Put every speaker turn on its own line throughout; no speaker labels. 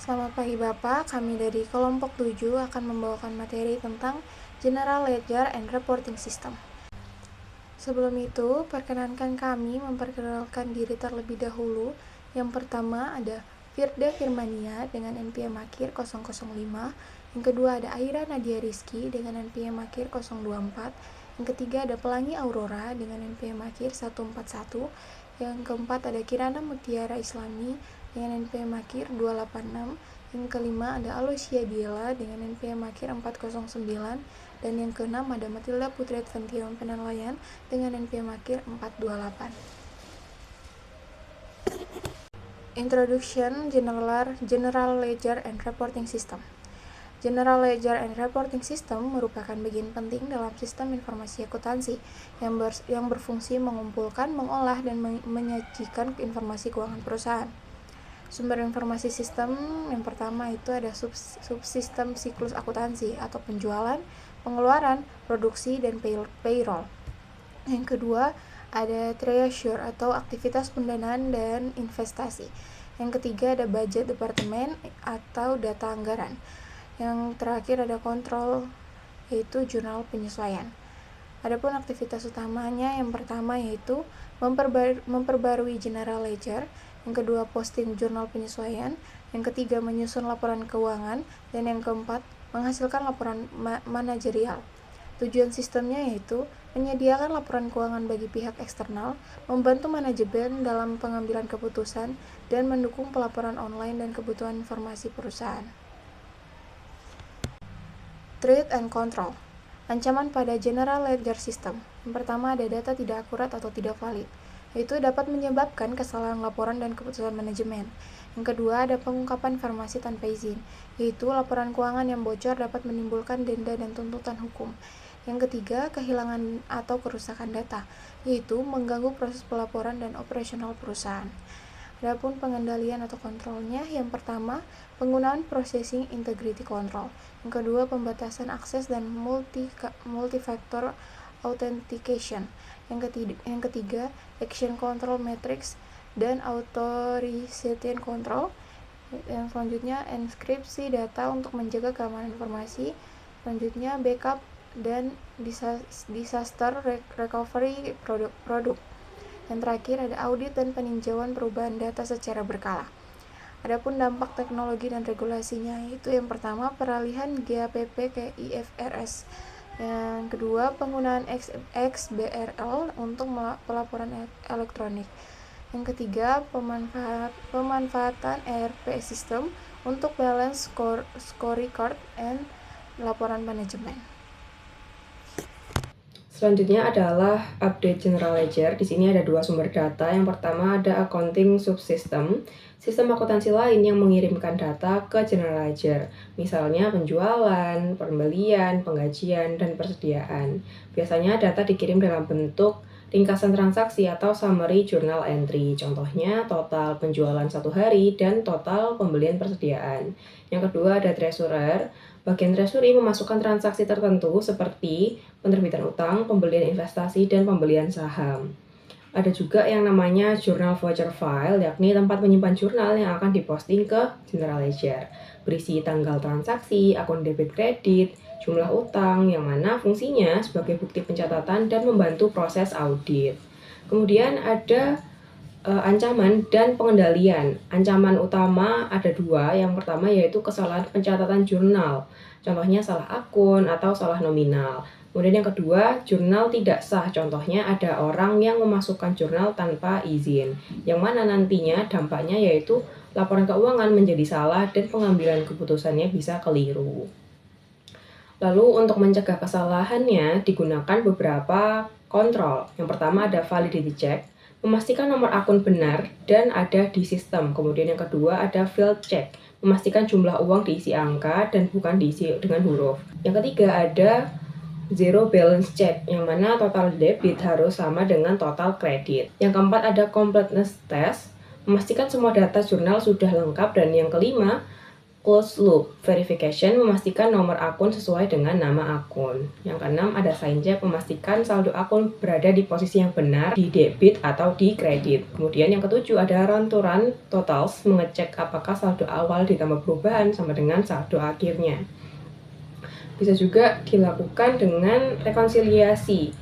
Selamat pagi Bapak, kami dari kelompok 7 akan membawakan materi tentang General Ledger and Reporting System. Sebelum itu, perkenankan kami memperkenalkan diri terlebih dahulu. Yang pertama ada Firda Firmania dengan NPM akhir 005. Yang kedua ada Aira Nadia Rizky dengan NPM akhir 024. Yang ketiga ada Pelangi Aurora dengan NPM akhir 141. Yang keempat ada Kirana Mutiara Islami dengan NPM akhir 286. Yang kelima ada Aloysia Diela dengan NPM akhir 409. Dan yang keenam ada Matilda Putri Adventium Penelayan dengan NPM akhir 428. Introduction General Ledger and Reporting System. General Ledger and Reporting System merupakan bagian penting dalam sistem informasi akuntansi yang berfungsi mengumpulkan, mengolah, dan menyajikan informasi keuangan perusahaan. Sumber informasi sistem yang pertama itu ada subsistem siklus akuntansi atau penjualan, pengeluaran, produksi, dan payroll. Yang kedua ada treasure atau aktivitas pendanaan dan investasi. Yang ketiga ada budget departemen atau data anggaran. Yang terakhir ada kontrol, yaitu jurnal penyesuaian. Adapun aktivitas utamanya yang pertama yaitu memperbarui General Ledger, yang kedua posting jurnal penyesuaian, yang ketiga menyusun laporan keuangan, dan yang keempat menghasilkan laporan manajerial. Tujuan sistemnya yaitu menyediakan laporan keuangan bagi pihak eksternal, membantu manajemen dalam pengambilan keputusan, dan mendukung pelaporan online dan kebutuhan informasi perusahaan. Threat and Control. Ancaman pada General Ledger System. Yang pertama ada data tidak akurat atau tidak valid, yaitu dapat menyebabkan kesalahan laporan dan keputusan manajemen. Yang kedua ada pengungkapan informasi tanpa izin, yaitu laporan keuangan yang bocor dapat menimbulkan denda dan tuntutan hukum. Yang ketiga kehilangan atau kerusakan data, yaitu mengganggu proses pelaporan dan operasional perusahaan. Adapun pengendalian atau kontrolnya, yang pertama penggunaan Processing Integrity Control, yang kedua pembatasan akses dan multi-factor authentication, yang ketiga Action Control Matrix dan Authorization Control, yang selanjutnya enkripsi data untuk menjaga keamanan informasi, selanjutnya backup dan disaster recovery produk. Yang terakhir ada audit dan peninjauan perubahan data secara berkala. Adapun dampak teknologi dan regulasinya, yaitu yang pertama peralihan GAPP ke IFRS, yang kedua penggunaan XBRL untuk pelaporan elektronik, yang ketiga pemanfaatan ERP system untuk balance scorecard and laporan manajemen.
Selanjutnya adalah update General Ledger. Di sini ada dua sumber data. Yang pertama ada accounting subsystem, sistem akuntansi lain yang mengirimkan data ke General Ledger. Misalnya penjualan, pembelian, penggajian, dan persediaan. Biasanya data dikirim dalam bentuk ringkasan transaksi atau summary journal entry. Contohnya total penjualan satu hari dan total pembelian persediaan. Yang kedua ada treasurer. Bagian treasury memasukkan transaksi tertentu seperti penerbitan utang, pembelian investasi, dan pembelian saham. Ada juga yang namanya journal voucher file, yakni tempat menyimpan jurnal yang akan diposting ke General Ledger. Berisi tanggal transaksi, akun debit kredit, jumlah utang, yang mana fungsinya sebagai bukti pencatatan dan membantu proses audit. Kemudian ada ancaman dan pengendalian. Ancaman utama ada dua. Yang pertama yaitu kesalahan pencatatan jurnal. Contohnya salah akun atau salah nominal. Kemudian yang kedua, jurnal tidak sah. Contohnya ada orang yang memasukkan jurnal tanpa izin. Yang mana nantinya dampaknya yaitu laporan keuangan menjadi salah dan pengambilan keputusannya bisa keliru. Lalu untuk mencegah kesalahannya digunakan beberapa kontrol. Yang pertama ada validity check, memastikan nomor akun benar dan ada di sistem. Kemudian yang kedua ada field check, memastikan jumlah uang diisi angka dan bukan diisi dengan huruf. Yang ketiga ada zero balance check, yang mana total debit harus sama dengan total kredit. Yang keempat ada completeness test, memastikan semua data jurnal sudah lengkap. Dan yang kelima Closed loop verification memastikan nomor akun sesuai dengan nama akun. Yang keenam ada sign check memastikan saldo akun berada di posisi yang benar di debit atau di kredit. Kemudian yang ketujuh ada run to run totals mengecek apakah saldo awal ditambah perubahan sama dengan saldo akhirnya. Bisa juga dilakukan dengan rekonsiliasi.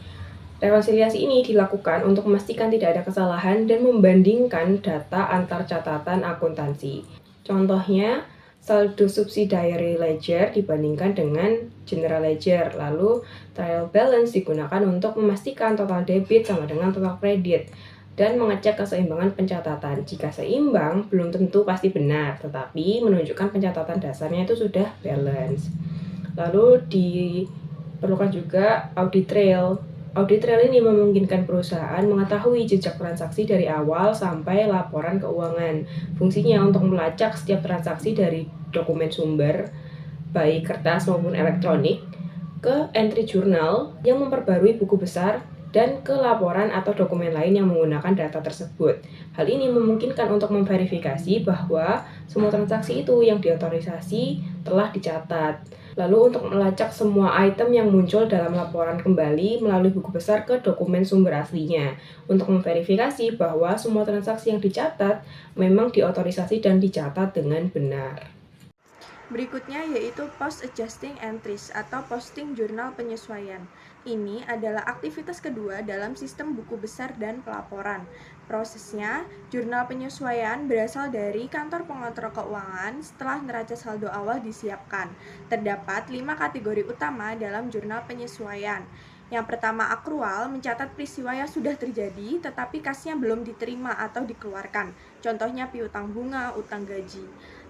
Rekonsiliasi ini dilakukan untuk memastikan tidak ada kesalahan dan membandingkan data antar catatan akuntansi. Contohnya, saldo subsidiary ledger dibandingkan dengan general ledger, lalu trial balance digunakan untuk memastikan total debit sama dengan total kredit dan mengecek keseimbangan pencatatan. Jika seimbang, belum tentu pasti benar, tetapi menunjukkan pencatatan dasarnya itu sudah balance. Lalu diperlukan juga audit trail. Audit trail ini memungkinkan perusahaan mengetahui jejak transaksi dari awal sampai laporan keuangan. Fungsinya untuk melacak setiap transaksi dari dokumen sumber, baik kertas maupun elektronik, ke entry jurnal yang memperbarui buku besar dan ke laporan atau dokumen lain yang menggunakan data tersebut. Hal ini memungkinkan untuk memverifikasi bahwa semua transaksi itu yang diotorisasi telah dicatat. Lalu untuk melacak semua item yang muncul dalam laporan kembali melalui buku besar ke dokumen sumber aslinya. Untuk memverifikasi bahwa semua transaksi yang dicatat memang diotorisasi dan dicatat dengan benar.
Berikutnya yaitu post adjusting entries atau posting jurnal penyesuaian. Ini adalah aktivitas kedua dalam sistem buku besar dan pelaporan. Prosesnya, jurnal penyesuaian berasal dari kantor pengontrol keuangan setelah neraca saldo awal disiapkan. Terdapat 5 kategori utama dalam jurnal penyesuaian. Yang pertama, akrual, mencatat peristiwa yang sudah terjadi tetapi kasnya belum diterima atau dikeluarkan. Contohnya piutang bunga, utang gaji.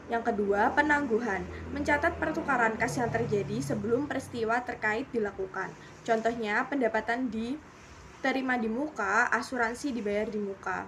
Yang kedua, penangguhan, mencatat pertukaran kas yang terjadi sebelum peristiwa terkait dilakukan. Contohnya, pendapatan diterima di muka, asuransi dibayar di muka.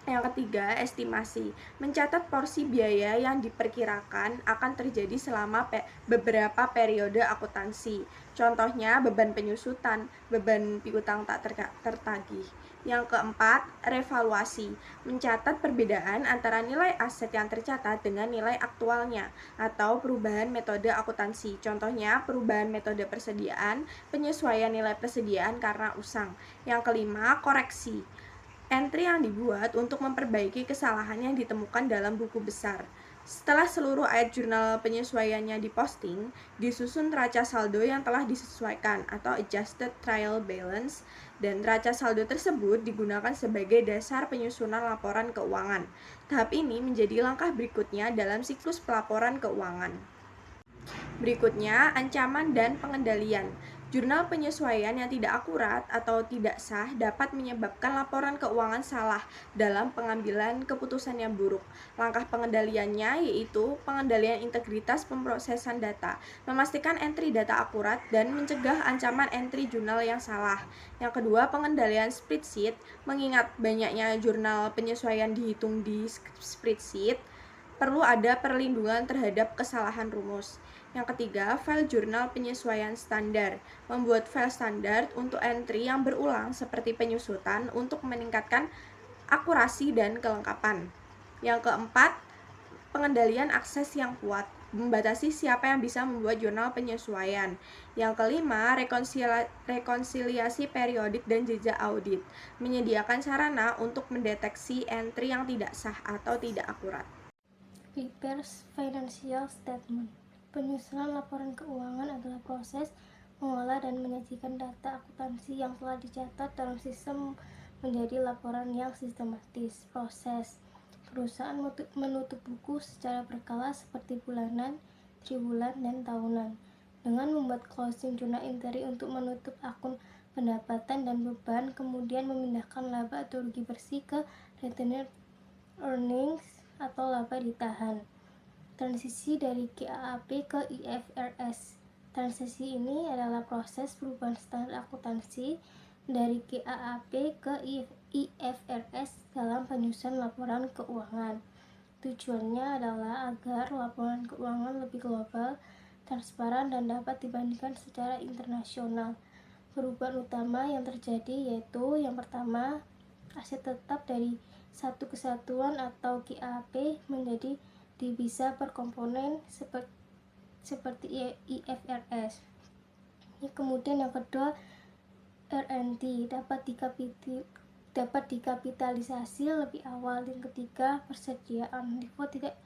Yang ketiga, estimasi, mencatat porsi biaya yang diperkirakan akan terjadi selama beberapa periode akuntansi. Contohnya, beban penyusutan, beban piutang tak tertagih. Yang keempat, revaluasi, mencatat perbedaan antara nilai aset yang tercatat dengan nilai aktualnya atau perubahan metode akuntansi. Contohnya, perubahan metode persediaan, penyesuaian nilai persediaan karena usang. Yang kelima, koreksi, entry yang dibuat untuk memperbaiki kesalahan yang ditemukan dalam buku besar. Setelah seluruh ayat jurnal penyesuaiannya diposting, disusun neraca saldo yang telah disesuaikan atau adjusted trial balance, dan neraca saldo tersebut digunakan sebagai dasar penyusunan laporan keuangan. Tahap ini menjadi langkah berikutnya dalam siklus pelaporan keuangan. Berikutnya, ancaman dan pengendalian. Jurnal penyesuaian yang tidak akurat atau tidak sah dapat menyebabkan laporan keuangan salah dalam pengambilan keputusan yang buruk. Langkah pengendaliannya yaitu pengendalian integritas pemrosesan data, memastikan entry data akurat, dan mencegah ancaman entry jurnal yang salah. Yang kedua, pengendalian spreadsheet. Mengingat banyaknya jurnal penyesuaian dihitung di spreadsheet, perlu ada perlindungan terhadap kesalahan rumus. Yang ketiga, file jurnal penyesuaian standar. Membuat file standar untuk entry yang berulang seperti penyusutan untuk meningkatkan akurasi dan kelengkapan. Yang keempat, pengendalian akses yang kuat. Membatasi siapa yang bisa membuat jurnal penyesuaian. Yang kelima, rekonsiliasi periodik dan jejak audit. Menyediakan sarana untuk mendeteksi entry yang tidak sah atau tidak akurat.
Prepare financial statement. Penyusunan laporan keuangan adalah proses mengolah dan menyajikan data akuntansi yang telah dicatat dalam sistem menjadi laporan yang sistematis. Proses perusahaan menutup buku secara berkala seperti bulanan, triwulan, dan tahunan. Dengan membuat closing journal entry untuk menutup akun pendapatan dan beban, kemudian memindahkan laba atau rugi bersih ke retained earnings atau laba ditahan. Transisi dari GAAP ke IFRS. Transisi ini adalah proses perubahan standar akuntansi dari GAAP ke IFRS dalam penyusunan laporan keuangan. Tujuannya adalah agar laporan keuangan lebih global, transparan, dan dapat dibandingkan secara internasional. Perubahan utama yang terjadi yaitu yang pertama, aset tetap dari satu kesatuan atau GAAP menjadi bisa per komponen seperti IFRS. Kemudian yang kedua, RNT dapat dikapitalisasi lebih awal. Yang ketiga, persediaan LIFO tidak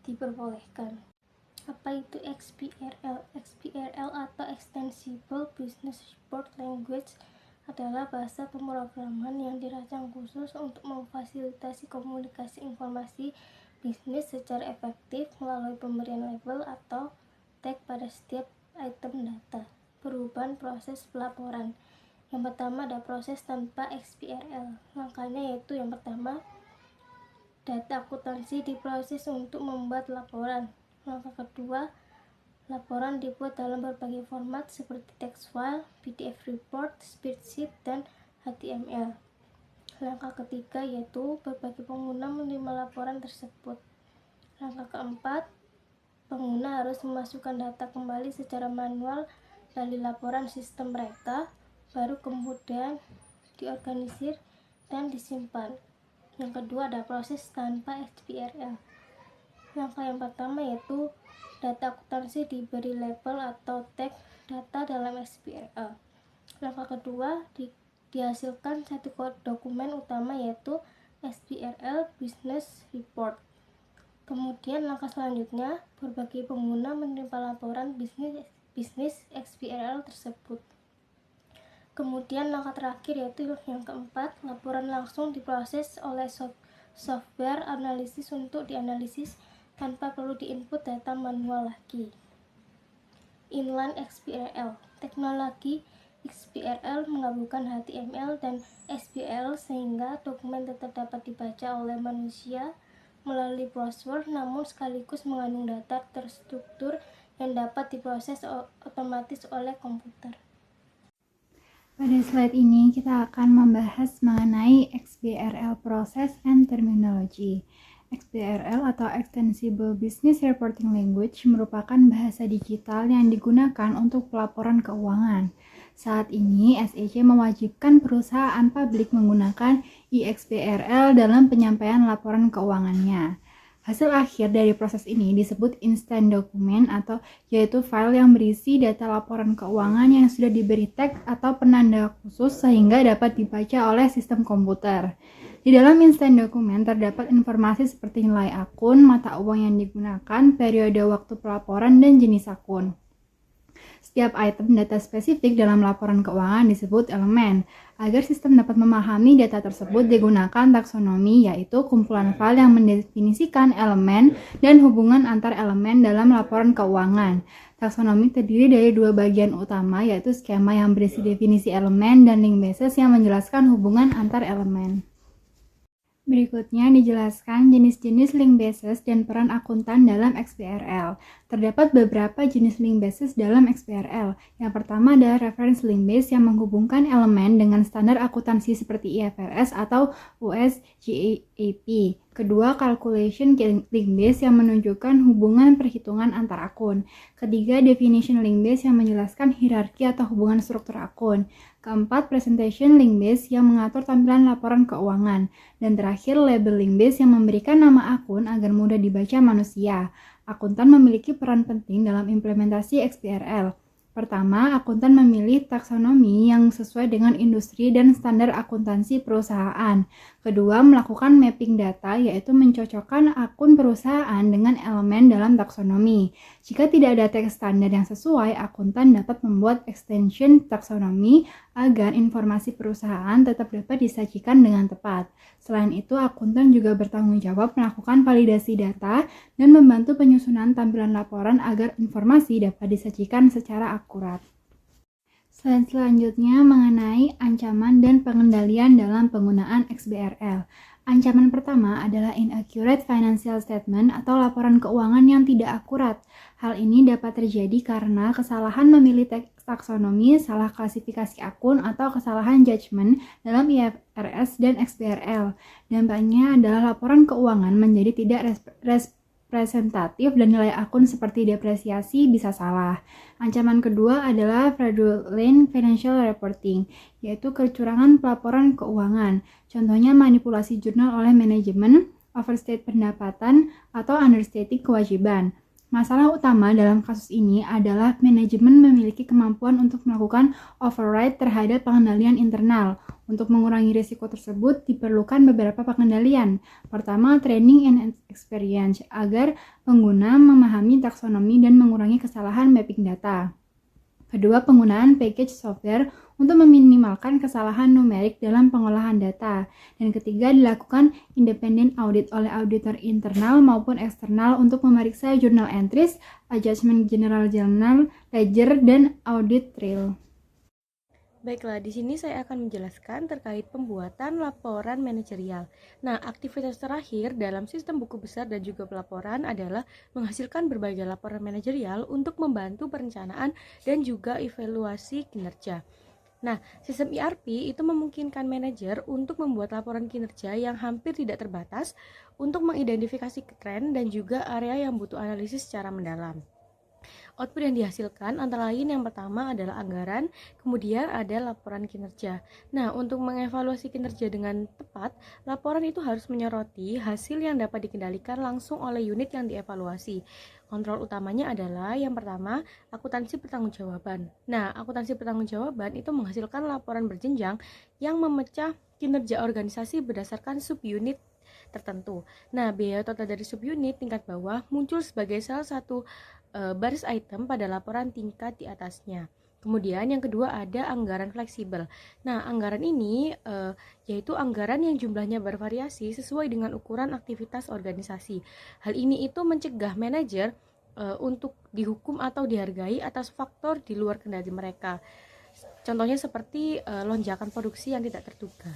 diperbolehkan. Apa itu XBRL? XBRL atau Extensible Business Report Language adalah bahasa pemrograman yang dirancang khusus untuk memfasilitasi komunikasi informasi bisnis secara efektif melalui pemberian label atau tag pada setiap item data. Perubahan proses pelaporan. Yang pertama ada proses tanpa XBRL. Langkahnya yaitu yang pertama, data akuntansi diproses untuk membuat laporan. Langkah kedua, laporan dibuat dalam berbagai format seperti text file, PDF report, spreadsheet, dan HTML. Langkah ketiga yaitu berbagi pengguna menerima laporan tersebut. Langkah keempat, pengguna harus memasukkan data kembali secara manual dari laporan sistem mereka, baru kemudian diorganisir dan disimpan. Yang kedua ada proses tanpa XBRL. Langkah yang pertama yaitu data akuntansi diberi label atau tag data dalam XBRL. Langkah kedua, dihasilkan satu dokumen utama yaitu XBRL Business Report. Kemudian langkah selanjutnya, berbagi pengguna menerima laporan bisnis XBRL tersebut. Kemudian langkah terakhir yaitu yang keempat, laporan langsung diproses oleh software analisis untuk dianalisis tanpa perlu diinput data manual lagi. Inline XBRL. Teknologi XBRL menggabungkan HTML dan SBRL sehingga dokumen tetap dapat dibaca oleh manusia melalui browser, namun sekaligus mengandung data terstruktur yang dapat diproses otomatis oleh komputer.
Pada slide ini kita akan membahas mengenai XBRL Process and Terminology. XBRL atau Extensible Business Reporting Language merupakan bahasa digital yang digunakan untuk pelaporan keuangan. Saat ini, SEC mewajibkan perusahaan publik menggunakan iXBRL dalam penyampaian laporan keuangannya. Hasil akhir dari proses ini disebut instant document atau yaitu file yang berisi data laporan keuangan yang sudah diberi tag atau penanda khusus sehingga dapat dibaca oleh sistem komputer. Di dalam instant document terdapat informasi seperti nilai akun, mata uang yang digunakan, periode waktu pelaporan, dan jenis akun. Setiap item data spesifik dalam laporan keuangan disebut elemen. Agar sistem dapat memahami data tersebut digunakan taksonomi, yaitu kumpulan file yang mendefinisikan elemen dan hubungan antar elemen dalam laporan keuangan. Taksonomi terdiri dari dua bagian utama, yaitu skema yang berisi definisi elemen dan link basis yang menjelaskan hubungan antar elemen. Berikutnya dijelaskan jenis-jenis link basis dan peran akuntan dalam XBRL. Terdapat beberapa jenis link basis dalam XBRL. Yang pertama adalah reference link base yang menghubungkan elemen dengan standar akuntansi seperti IFRS atau US GAAP. Kedua, calculation link base yang menunjukkan hubungan perhitungan antar akun. Ketiga, definition link base yang menjelaskan hierarki atau hubungan struktur akun. Keempat, presentation link base yang mengatur tampilan laporan keuangan. Dan terakhir, label link base yang memberikan nama akun agar mudah dibaca manusia. Akuntan memiliki peran penting dalam implementasi XBRL. Pertama, akuntan memilih taksonomi yang sesuai dengan industri dan standar akuntansi perusahaan. Kedua, melakukan mapping data, yaitu mencocokkan akun perusahaan dengan elemen dalam taksonomi. Jika tidak ada teks standar yang sesuai, akuntan dapat membuat extension taksonomi agar informasi perusahaan tetap dapat disajikan dengan tepat. Selain itu, akuntan juga bertanggung jawab melakukan validasi data dan membantu penyusunan tampilan laporan agar informasi dapat disajikan secara akurat. Slide selanjutnya mengenai ancaman dan pengendalian dalam penggunaan XBRL. Ancaman pertama adalah inaccurate financial statement atau laporan keuangan yang tidak akurat. Hal ini dapat terjadi karena kesalahan memilih taksonomi, salah klasifikasi akun, atau kesalahan judgement dalam IFRS dan XBRL. Dampaknya adalah laporan keuangan menjadi tidak representatif dan nilai akun seperti depresiasi bisa salah. Ancaman kedua adalah fraudulent financial reporting, yaitu kecurangan pelaporan keuangan. Contohnya manipulasi jurnal oleh manajemen,
overstate pendapatan, atau understating kewajiban. Masalah utama dalam kasus ini adalah manajemen memiliki kemampuan untuk melakukan override terhadap pengendalian internal. Untuk mengurangi risiko tersebut, diperlukan beberapa pengendalian. Pertama, training and experience, agar pengguna memahami taksonomi dan mengurangi kesalahan mapping data. Kedua, penggunaan package software untuk meminimalkan kesalahan numerik dalam pengolahan data. Dan ketiga, dilakukan independent audit oleh auditor internal maupun eksternal untuk memeriksa journal entries, adjustment general journal, ledger, dan audit trail.
Baiklah, di sini saya akan menjelaskan terkait pembuatan laporan manajerial. Nah, aktivitas terakhir dalam sistem buku besar dan juga pelaporan adalah menghasilkan berbagai laporan manajerial untuk membantu perencanaan dan juga evaluasi kinerja. Nah, sistem ERP itu memungkinkan manajer untuk membuat laporan kinerja yang hampir tidak terbatas untuk mengidentifikasi tren dan juga area yang butuh analisis secara mendalam. Output yang dihasilkan antara lain yang pertama adalah anggaran, kemudian ada laporan kinerja. Nah, untuk mengevaluasi kinerja dengan tepat, laporan itu harus menyoroti hasil yang dapat dikendalikan langsung oleh unit yang dievaluasi. Kontrol utamanya adalah yang pertama, akuntansi pertanggungjawaban. Nah, akuntansi pertanggungjawaban itu menghasilkan laporan berjenjang yang memecah kinerja organisasi berdasarkan subunit tertentu. Nah, biaya total dari subunit tingkat bawah muncul sebagai salah satu baris item pada laporan tingkat di atasnya. Kemudian yang kedua ada anggaran fleksibel. Nah, anggaran ini yaitu anggaran yang jumlahnya bervariasi sesuai dengan ukuran aktivitas organisasi. Hal ini itu mencegah manajer untuk dihukum atau dihargai atas faktor di luar kendali mereka. Contohnya seperti lonjakan produksi yang tidak terduga.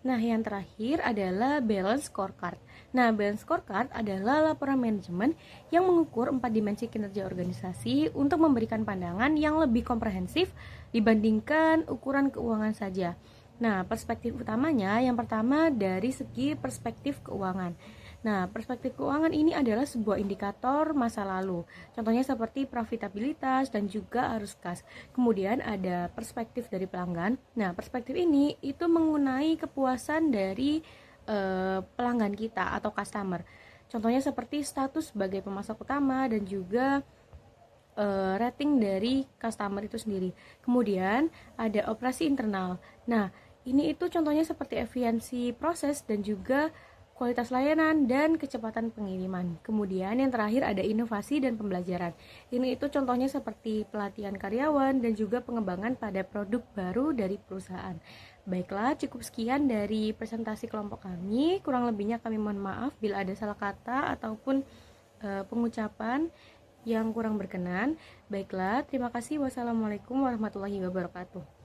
Nah, yang terakhir adalah balance scorecard. Nah, balance scorecard adalah laporan manajemen yang mengukur 4 dimensi kinerja organisasi untuk memberikan pandangan yang lebih komprehensif dibandingkan ukuran keuangan saja. Nah, perspektif utamanya yang pertama dari segi perspektif keuangan. Nah, perspektif keuangan ini adalah sebuah indikator masa lalu. Contohnya seperti profitabilitas dan juga arus kas. Kemudian ada perspektif dari pelanggan. Nah, perspektif ini itu mengenai kepuasan dari pelanggan kita atau customer. Contohnya seperti status sebagai pemasok utama dan juga rating dari customer itu sendiri. Kemudian ada operasi internal. Nah, ini itu contohnya seperti efisiensi proses dan juga kualitas layanan dan kecepatan pengiriman. Kemudian yang terakhir ada inovasi dan pembelajaran. Ini itu contohnya seperti pelatihan karyawan dan juga pengembangan pada produk baru dari perusahaan. Baiklah, cukup sekian dari presentasi kelompok kami. Kurang lebihnya kami mohon maaf bila ada salah kata ataupun pengucapan yang kurang berkenan. Baiklah, terima kasih. Wassalamualaikum warahmatullahi wabarakatuh.